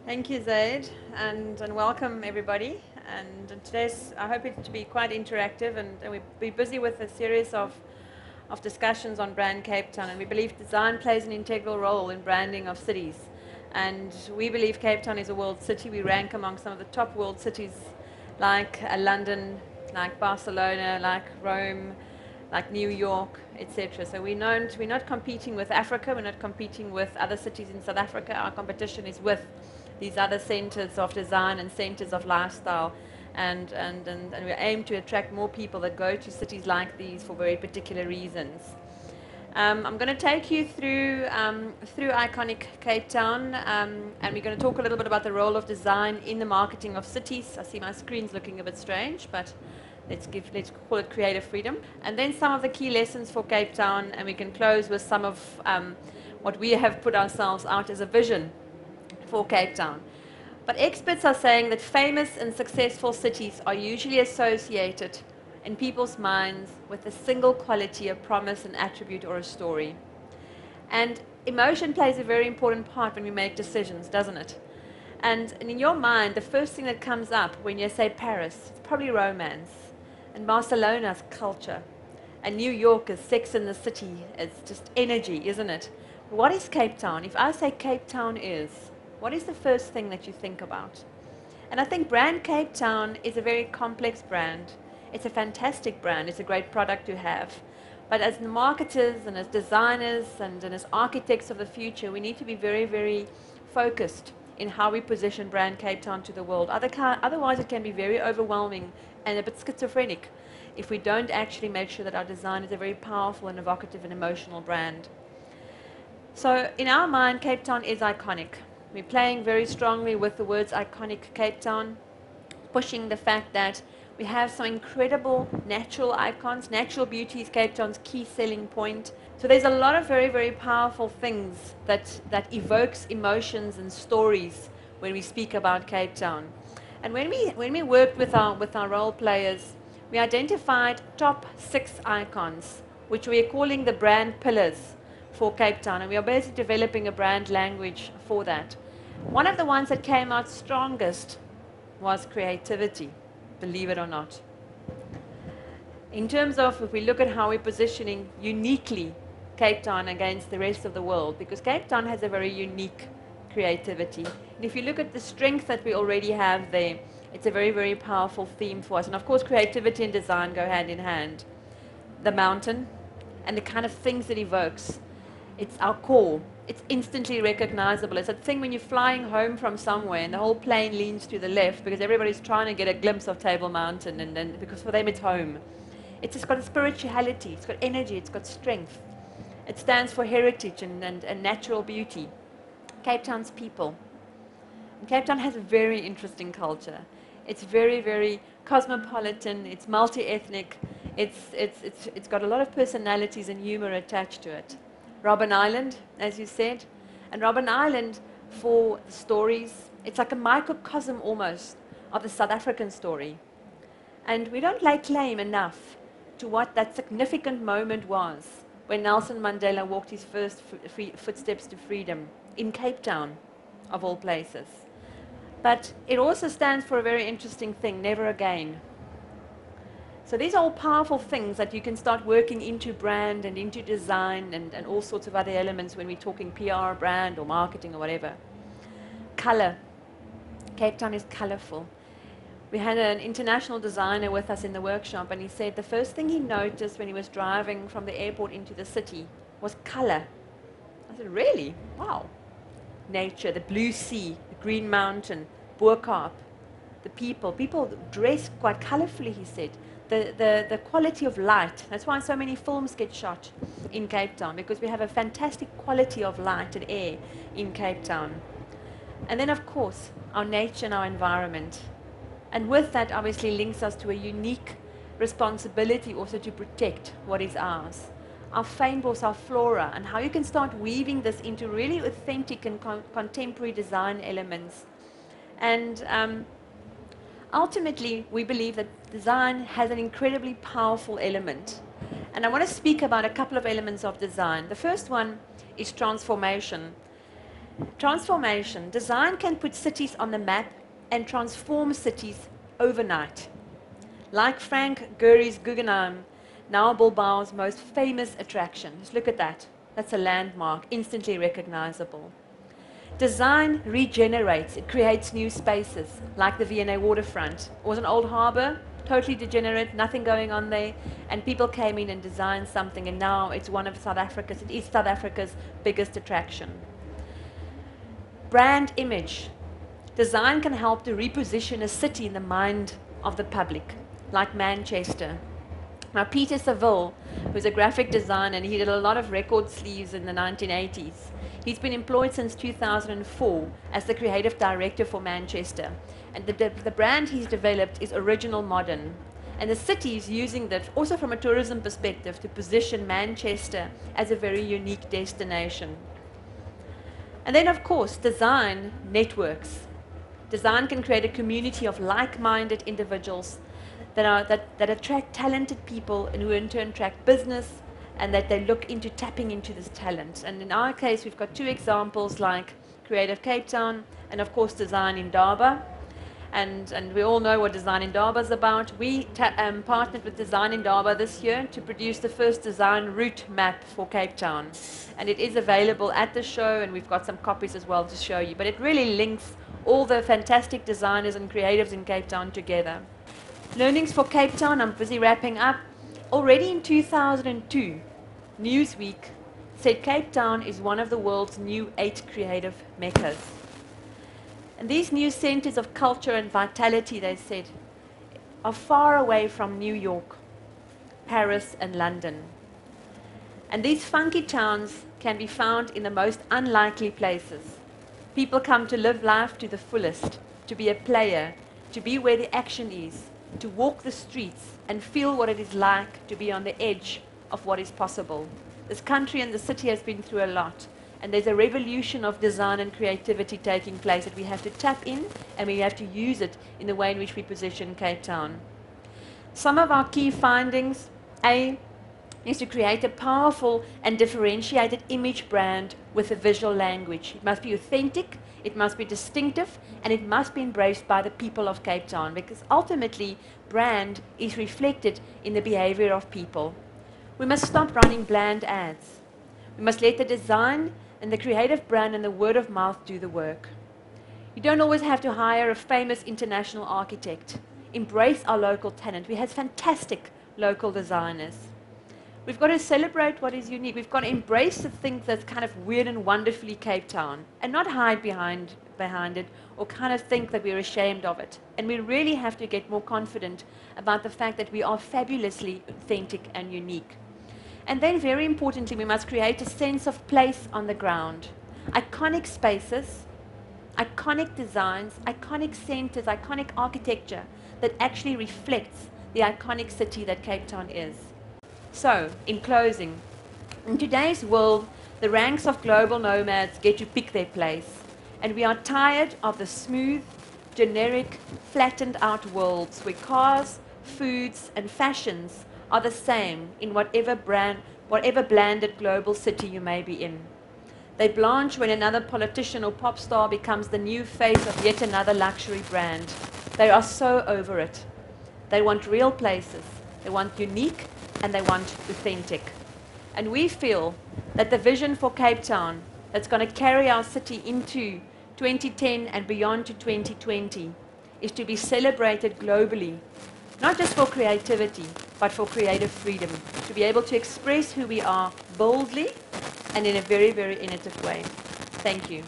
Thank you, Zaid, and welcome everybody. And today's, I hope it to be quite interactive, and we'll be busy with a series of discussions on brand Cape Town. And we believe design plays an integral role in branding of cities. And we believe Cape Town is a world city. We rank among some of the top world cities like London, like Barcelona, like Rome, like New York, etc. So we're not competing with Africa, we're not competing with other cities in South Africa. Our competition is with these other centers of design and centers of lifestyle. And we aim to attract more people that go to cities like these for very particular reasons. I'm going to take you through iconic Cape Town, and we're going to talk a little bit about the role of design in the marketing of cities. I see my screen's looking a bit strange, but let's call it creative freedom. And then some of the key lessons for Cape Town, and we can close with some of what we have put ourselves out as a vision for Cape Town. But experts are saying that famous and successful cities are usually associated in people's minds with a single quality, a promise, an attribute, or a story. And emotion plays a very important part when we make decisions, doesn't it? And in your mind, the first thing that comes up when you say Paris, it's probably romance. And Barcelona's culture. And New York is Sex in the City. It's just energy, isn't it? What is Cape Town? If I say Cape Town is, what is the first thing that you think about? And I think brand Cape Town is a very complex brand. It's a fantastic brand. It's a great product to have. But as marketers and as designers and as architects of the future, we need to be very, very focused in how we position brand Cape Town to the world. Otherwise, it can be very overwhelming and a bit schizophrenic if we don't actually make sure that our design is a very powerful and evocative and emotional brand. So in our mind, Cape Town is iconic. We're playing very strongly with the words iconic Cape Town, pushing the fact that we have some incredible natural icons. Natural beauty is Cape Town's key selling point. So there's a lot of very, very powerful things that evokes emotions and stories when we speak about Cape Town. And when we worked with our role players, we identified top 6 icons, which we are calling the brand pillars for Cape Town. And we are basically developing a brand language for that. One of the ones that came out strongest was creativity, believe it or not. In terms of, if we look at how we're positioning uniquely Cape Town against the rest of the world, because Cape Town has a very unique creativity. And if you look at the strength that we already have there, it's a very, very powerful theme for us. And of course, creativity and design go hand in hand. The mountain and the kind of things it evokes. It's our core. It's instantly recognizable. It's that thing when you're flying home from somewhere and the whole plane leans to the left because everybody's trying to get a glimpse of Table Mountain, and because for them it's home. It's just got a spirituality, it's got energy, it's got strength. It stands for heritage and natural beauty. Cape Town's people. And Cape Town has a very interesting culture. It's very, very cosmopolitan, it's multi-ethnic, it's got a lot of personalities and humor attached to it. Robben Island, as you said. And Robben Island, for the stories, it's like a microcosm almost of the South African story. And we don't lay claim enough to what that significant moment was when Nelson Mandela walked his first footsteps to freedom in Cape Town, of all places. But it also stands for a very interesting thing, never again. So these are all powerful things that you can start working into brand and into design and all sorts of other elements when we're talking PR, brand, or marketing, or whatever. Color. Cape Town is colorful. We had an international designer with us in the workshop, and he said the first thing he noticed when he was driving from the airport into the city was color. I said, really? Wow. Nature, the blue sea, the green mountain, Boerkaap, the people. People dress quite colorfully, he said. The quality of light. That's why so many films get shot in Cape Town, because we have a fantastic quality of light and air in Cape Town. And then, of course, our nature and our environment. And with that, obviously, links us to a unique responsibility also to protect what is ours. Our fynbos, our flora, and how you can start weaving this into really authentic and contemporary design elements. And ultimately, we believe that design has an incredibly powerful element. And I want to speak about a couple of elements of design. The first one is transformation. Transformation. Design can put cities on the map and transform cities overnight. Like Frank Gehry's Guggenheim, now Bilbao's most famous attraction. Just look at that. That's a landmark, instantly recognizable. Design regenerates. It creates new spaces, like the V&A waterfront. It was an old harbor, totally degenerate, nothing going on there, and people came in and designed something, and now it's one of it is South Africa's biggest attraction. Brand image. Design can help to reposition a city in the mind of the public, like Manchester. Now, Peter Saville, who's a graphic designer, and he did a lot of record sleeves in the 1980s. He's been employed since 2004 as the creative director for Manchester. And the brand he's developed is Original Modern. And the city is using that also from a tourism perspective to position Manchester as a very unique destination. And then, of course, design networks. Design can create a community of like-minded individuals that attract talented people, and who in turn attract business, and that they look into tapping into this talent. And in our case, we've got two examples like Creative Cape Town and, of course, Design Indaba. And we all know what Design Indaba is about. We partnered with Design Indaba this year to produce the first design route map for Cape Town. And it is available at the show, and we've got some copies as well to show you. But it really links all the fantastic designers and creatives in Cape Town together. Learnings for Cape Town, I'm busy wrapping up. Already in 2002, Newsweek said Cape Town is one of the world's new 8 creative meccas. And these new centers of culture and vitality, they said, are far away from New York, Paris, and London. And these funky towns can be found in the most unlikely places. People come to live life to the fullest, to be a player, to be where the action is, to walk the streets and feel what it is like to be on the edge of what is possible. This country and the city has been through a lot, and there's a revolution of design and creativity taking place that we have to tap in, and we have to use it in the way in which we position Cape Town. Some of our key findings: A, is to create a powerful and differentiated image brand with a visual language. It must be authentic, it must be distinctive, and it must be embraced by the people of Cape Town, because ultimately brand is reflected in the behavior of people. We must stop running bland ads. We must let the design and the creative brand and the word of mouth do the work. You don't always have to hire a famous international architect. Embrace our local talent. We have fantastic local designers. We've got to celebrate what is unique. We've got to embrace the things that's kind of weird and wonderfully Cape Town, and not hide behind it or kind of think that we're ashamed of it. And we really have to get more confident about the fact that we are fabulously authentic and unique. And then, very importantly, we must create a sense of place on the ground. Iconic spaces, iconic designs, iconic centers, iconic architecture that actually reflects the iconic city that Cape Town is. So, in closing, in today's world, the ranks of global nomads get to pick their place. And we are tired of the smooth, generic, flattened out worlds where cars, foods, and fashions are the same in whatever blanded global city you may be in. They blanch when another politician or pop star becomes the new face of yet another luxury brand. They are so over it. They want real places, they want unique, and they want authentic. And we feel that the vision for Cape Town that's going to carry our city into 2010 and beyond to 2020 is to be celebrated globally, not just for creativity, but for creative freedom, to be able to express who we are boldly and in a very, very innovative way. Thank you.